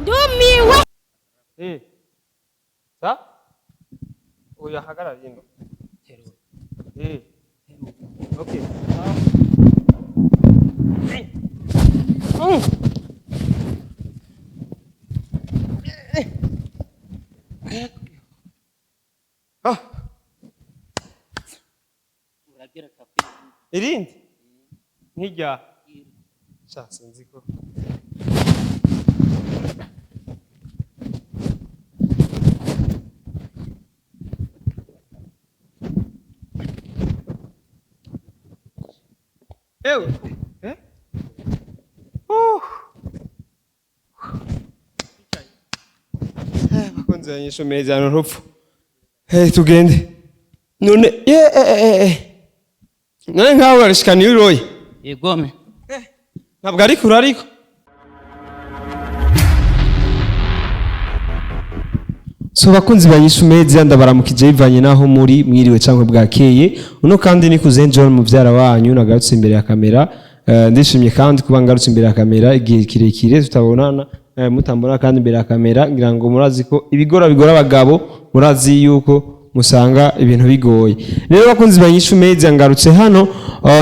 ndumiwe. Sa? Oya hagarara ino. Okay. Irindi? Nk'irya? Sha sinzi ko. Ewe? Bakunzi banyishu meza hano rupfu. Tugende. None none nkaho urarishikana ibiroye. Yegome. Ntabwo ari kure ariko. So bakunzi banyishu meza ndabaramukije bivanye naho muri mwiriwe cyangwa bwakeye. Uno kandi ni kuzen John muvyara wanyu nagarutse imbere ya kamera. Ndishimye kandi kuba ngarutse imbere ya kamera igihe kirekire tutabonana mutambona kandi imbere ya kamera ngira ngo murazi ko bigora abagabo murazi yuko musanga ibintu bigoye. Rero bakunzi banyishu meza ngarutse hano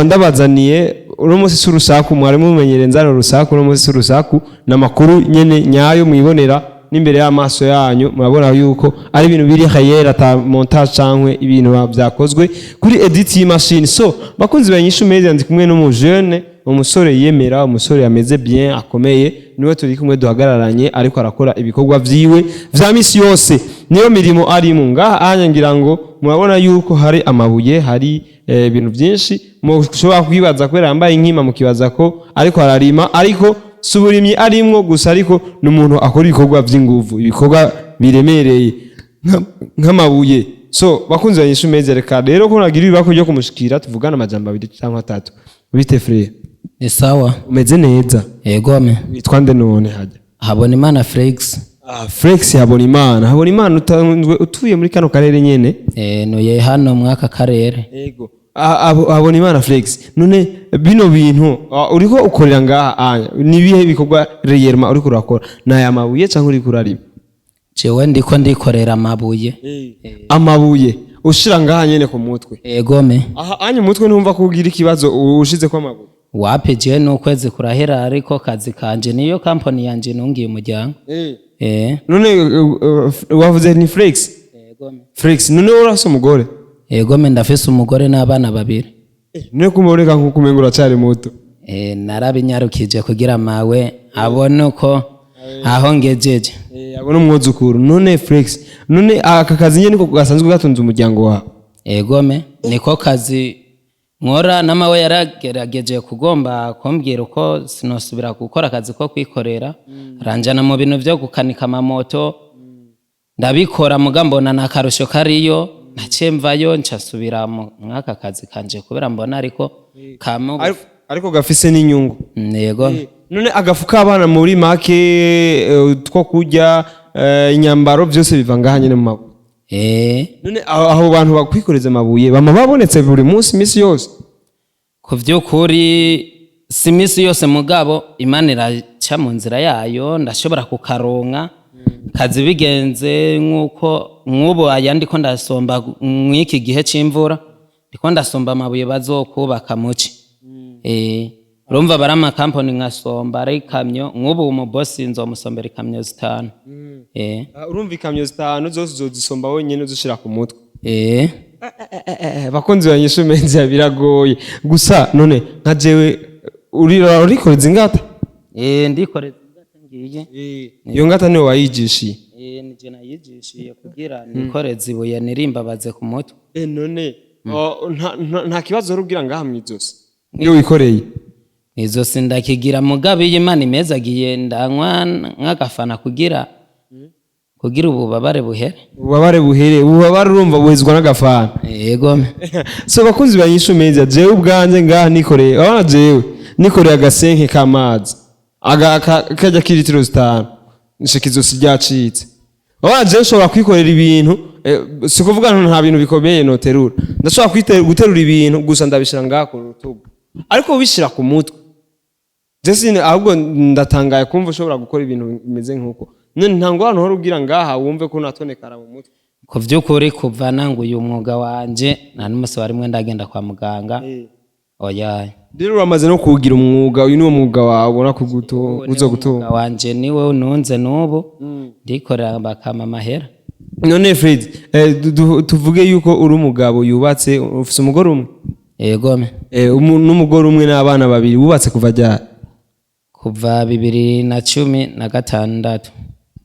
ndabazaniye uno munsi surusaku mwari mumenyere nzaro rusaku uno munsi surusaku namakuru nyene nyayo mwibonera n'imbere y'amaso yanyu murabona yuko ari ibintu biri hayera ta montage cankwe ibintu byakozwe kuri edit y'imashini. So bakunzi banyishu meza ndi kumwe no mu jeune umusore yemera umusore yameze bien akomeye niwe turi kumwe duhagararanye ariko arakora ibikorwa vyiwe vya misi yose niyo mirimo ari mu ngaha anyangira ngo murabona yuko hari amabuye hari ibintu byinshi mushobora kwibaza kwera yambaye inkima mukibaza ko ariko ararima ariko suburimye arimwo gusa ariko n'umuntu akora ibikorwa vy'inguvu ibikorwa biremereye nk'amabuye. So bakunze banyishu meze reka rero ko nagira ibako ryo kumushikira tuvugana amajambo 2 cyangwa 3 bite frere. Ni sawa Umeze neza? Yegome. Witwa nde none hajya? Habonimana Felix. Felix Habonimana utanzwe utuye muri kano karere nyene? Nuye hano mwaka karere. Yego. Habonimana Felix none bino bintu uriko ukorera ngaha nibihe bikorwa reyerma uriko urakora naya mabuye cyangwa uriko urarima? Jewe ndiko ndikorera amabuye. Amabuye ushira ngaha nyene ku mutwe? Yegome. Aha anye mutwe numva kugira ikibazo ushize kwa mabuye? Wapi je n'ukwezi kurahera ariko kazi kanje niyo company yanje nungiye umuryango. None wavuze ni Felix? Yegome. Felix none urasa umugore? Yegome ndafise umugore n'abana 2. None kumureka nkukumenga uracari muto? Narabinyarukije kugira mawe abone uko aho ngejeje. Abone umwuzukuru. None Felix none aka kazi nyene niko gasanzwe gatunze umuryango wawe? Yegome niko kazi nkora namawe yaragerageje kugomba kumbwira uko sinosubira gukora akazi ko kwikorera ranjana mu bintu byo gukanika amamoto ndabikora mugambona nakarusho kariyo nacemvayo ncasubira mu mwaka kazi kanje kubera mbona ariko gafise n'inyungu. Yego. None agafuka abana muri make two kurya inyambaro byose biva ngahanye mu mabuye? None aho bantu bakwikoreza amabuye bama babonetse buri munsi misi yose? Ku vy'ukuri si misi yose mugabo Imana iraca mu nzira yayo ndashobora kukaronka kazi bigenze nkuko nk'ubu ayandiko ndasomba mw'iki gihe c'imvura ndiko ndasomba amabuye bazokubaka muci. Urumva barama company nkasomba ari kamyo nk'ubu umubosi nzomusombera ikamyo 5. Urumva ikamyo 5 zose uzozisomba wenyene uzushira ku mutwe? Bakunzi banyishu meze biragoye gusa none nka jewe urikoreza ingata? Ndikoreza ingata ngiye. Iyo ngata niyo wayigishiye? Nije nayigishiye kugira nikoreza ibuye nirimbabaze ku mutwe. None nta kibazo rubwira ngaha mwizosi iyo wikoreye? Izo sindakigira mugabe y'Imana imezagiye ndanywa nk'agafana kugira ububabare buhere. Ububabare urumva buhezwa n'agafana? Yego. So bakunzi banyishu meza jewe ubwanje ngaha nikoreye abana jewe nikoreye agasenke k'amazi kajya kiritiro 5 nishikizo siryacitse. Abana jewe nshobora kwikorera ibintu sikuvuga nta bintu bikomeye no terura ndashobora guterura ibintu gusa ndabishira ngaha ku rutugu ariko ubishira ku mutwe Jesse ahubwo ndatangaye kumva ushobora gukora ibintu bimeze nkuko none ntango hano hori ugira ngaha wumve ko natonekara mu mutwe ku vy'ukuri kuva nanguye umwuga wanje nta n'umusi warimwe ndagenda kwa muganga oya rero uramaze no kugira umwuga uyu niwo mwuga wawe ubona uzogutunga wanje niwe ununze n'ubu ndikorera bakama amahera none Fred tuvuge yuko uri umugabo yubatse ufise umugore umwe yegome n'umugore umwe n'abana babiri wubatse kuva ryari kuva 2016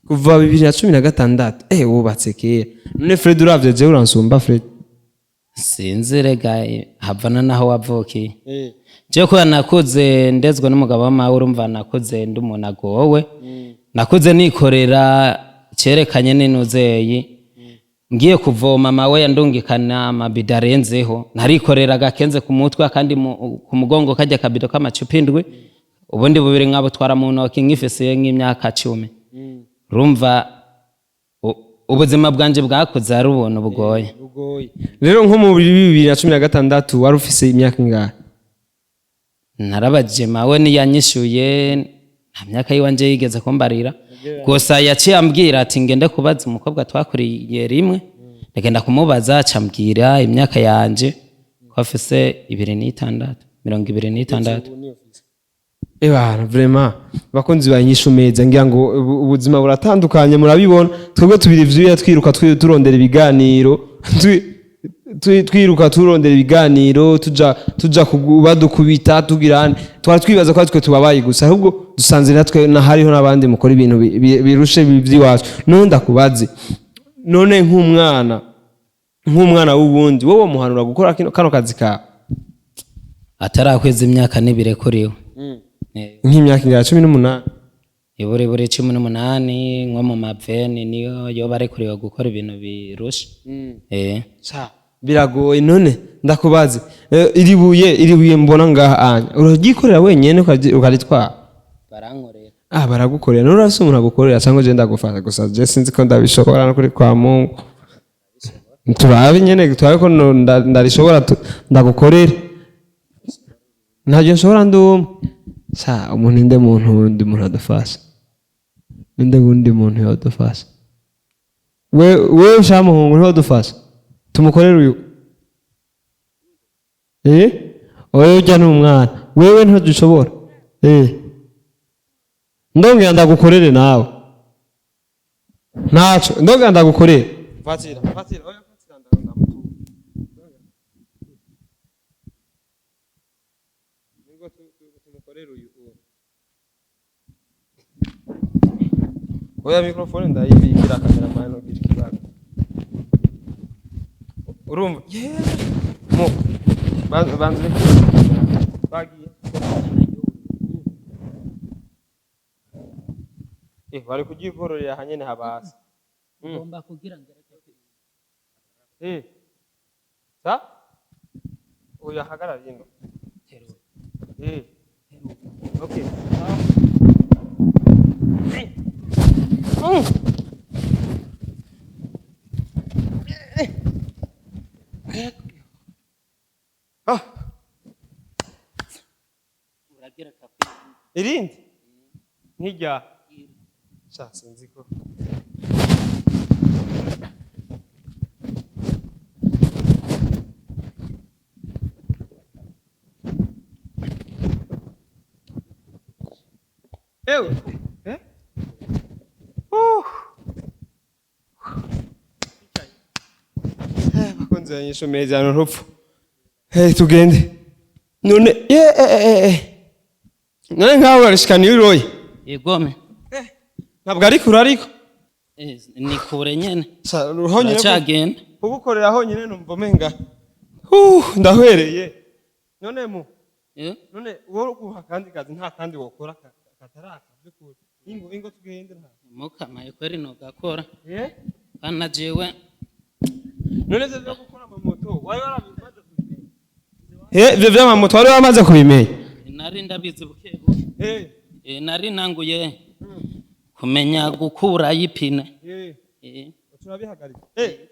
kuva 2016 wubatse kera none Fred uravye je uransumba Fred sinzi rega havana naho wavukiye je ko nakuze ndezwe n'umugabo w'amawe urumva nakuze ndi umuntu agowe nakuze nikorera cerekanye n'intuzeyi ngiye kuvoma mawe yandungikana amabido arenzeho narikorera gakenze ku mutwe kandi ku mugongo kajya kabido k'amacupa indwi ubundi bubiri nkabo twara mu ntoki nk'ifise nk'imyaka 10 urumva ubuzima bwanje bwakuze ari ubuntu bugoye rero nko mu 2016 wari ufise imyaka ingahe narabaje mawe niyanyishuye nta myaka yiwanje yigeze kumbarira gusa yaciye ambwira ati ngende kubaza umukobwa twakuriye rimwe ndagenda kumubaza acambwira imyaka yanje ko afise 26 Ebana vraiment bakunzi banyishu meza ngira ngo ubuzima buratandukanye murabibona twebwe tubiri vyuya twiruka turondera ibiganiro twiruka turondera ibiganiro tuja badukubita tugirane twara twibaza ko twe tubabaye gusa ahubwo dusanze natwe na hariho nabandi mukora ibintu birushe by'iwacu none ndakubaze none nk'umwana w'ubundi wowe muhanura gukora kano kazi ka atarakweza imyaka nibire kuriwe nk'imyaka ingahe 18 ibure 18 nko mu maveni niyo yo barekuriwe gukora ibintu birusha biragoye none ndakubaze iribuye mbona ngaha anya uragikorera wenyene ukaritwara barankorera baragukorera none urase umuntu agukorera cyangwa je ndagufasha gusa je sinzi ko ndabishobora no kuri kwa Mungu turabe nyene twaye ko ndarishobora ndagukorera ntajye nshobora ndumwe umuntu inde muntu adufasha inde wundi muntu yadufasha we shamuhungu niho dufasha tumukorera uyu oyo ujya n'umwana wewe ntaje ushobora ndongera ndagukorere nawe ntaco ndongera ndagukorere fatira oya fatira ndamutu ningo tumukorere uyu oya mikrofone ndayibikira kamera mano kikibaga urumva mo banze bagiye bari kugikororera hanyene habasi ngomba kugira ngereke sa oya hagarara ino okay irindi nk'ijya sinzi ko ewe bakunze banyisho meza hano rupfu tugende none none nkaho urarishikana iyo uroye yegome ntabwo ari kure ariko ni kure nyene uracagenda kugukorera honyine numva menga ndahwereye none none wowe ukuha kandi kazi nta kandi wokora kataraka byukuri ingo tugende nta mukamaye kweri no gakora kana jewe none ze byo gukora amamoto wari warabimaze kubimenya ibyo by'amamoto wari wamaze kubimenya nari ndabizi bukebuke nari nanguye kumenya gukura y'ipine turabihagarika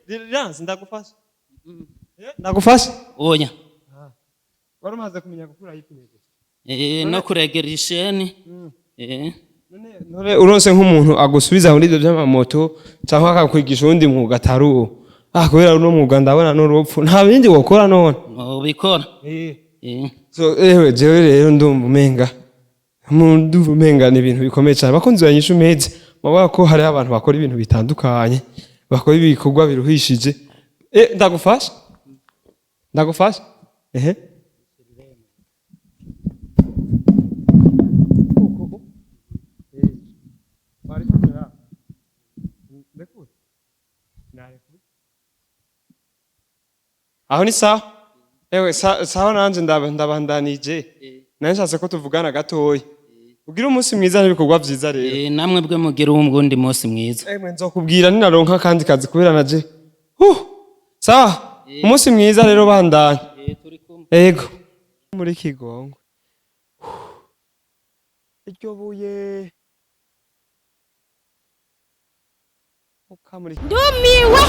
riranze ndagufasha ndagufasha oya wari umaze kumenya gukura y'ipine no kuregera isheni none uronse nk'umuntu agusubiza muri ivyo vy'amamoto canke akakwigisha uwundi mwuga atari uwo kubera uno mwuga ndabona n'urupfu nta bindi wokora none ubikora so jewe rero ndumva umenga ni ibintu bikomeye cyane bakunzi banyisha umeze mabona ko hari abantu bakora ibintu bitandukanye bakora ibikorwa biruhishije ndagufasha aho ni sawa sawa nanje ndabandanije nanje nshatse ko tuvugana gatoya ugira umunsi mwiza n'ibikorwa vyiza rero namwe bwe mugira uwundi munsi mwiza nzokubwira ninaronka kandi kazi kubera naje sawa umunsi mwiza rero bandanye yego muri Kigongwe iryo buye ukamuri ndumiwe